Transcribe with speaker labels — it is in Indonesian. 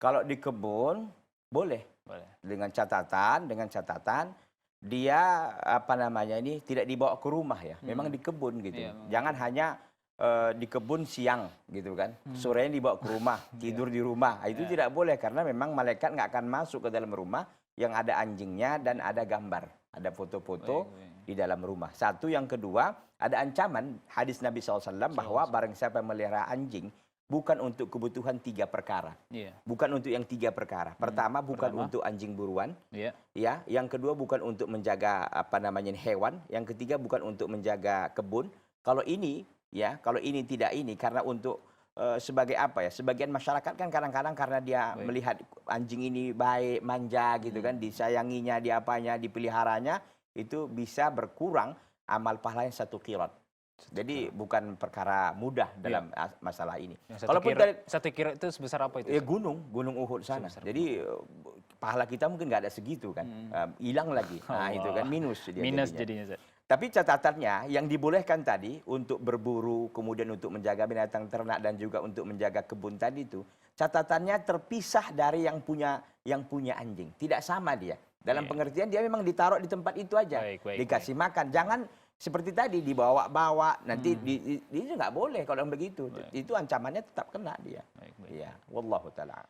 Speaker 1: Kalau di kebun boleh
Speaker 2: Boleh.
Speaker 1: dengan catatan dia apa namanya ini tidak dibawa ke rumah ya. Memang di kebun gitu.
Speaker 2: Iya, memang di
Speaker 1: Jangan
Speaker 2: kebun.
Speaker 1: hanya di kebun siang gitu kan. Sorenya dibawa ke rumah, tidur di rumah. Itu tidak boleh karena memang malaikat nggak akan masuk ke dalam rumah yang ada anjingnya dan ada gambar, ada foto-foto
Speaker 2: Baik.
Speaker 1: di dalam rumah. Satu, yang kedua, ada ancaman hadis Nabi SAW bahwa barang siapa yang melihara anjing bukan untuk kebutuhan 3 perkara.
Speaker 2: Iya.
Speaker 1: Bukan untuk yang 3 perkara. Pertama, bukan
Speaker 2: Pertama.
Speaker 1: untuk anjing buruan.
Speaker 2: Iya.
Speaker 1: Ya, yang kedua bukan untuk menjaga apa namanya hewan, yang ketiga bukan untuk menjaga kebun. Kalau ini ya, kalau ini tidak ini karena untuk sebagai apa ya? Sebagian masyarakat kan kadang-kadang karena dia
Speaker 2: Baik.
Speaker 1: melihat anjing ini baik, manja gitu kan, disayanginya, diapanya, dipeliharanya, itu bisa berkurang amal pahalanya 1 qirat. Jadi bukan perkara mudah dalam masalah ini.
Speaker 2: Yang
Speaker 1: Kalaupun
Speaker 2: satu kira itu sebesar apa itu?
Speaker 1: ya gunung Uhud sana. Jadi pahala kita mungkin nggak ada segitu kan, hilang lagi. Nah itu kan minus dia
Speaker 2: Minus
Speaker 1: jadinya.
Speaker 2: jadinya, Ustaz.
Speaker 1: Tapi catatannya yang dibolehkan tadi untuk berburu, kemudian untuk menjaga binatang ternak dan juga untuk menjaga kebun tadi itu, catatannya terpisah dari yang punya anjing. Tidak sama dia. Dalam pengertian dia memang ditaruh di tempat itu aja, dikasih makan. Jangan seperti tadi dibawa-bawa, nanti itu nggak boleh kalau yang begitu. Itu ancamannya tetap kena dia.
Speaker 2: Baik.
Speaker 1: Iya, wallahu taala.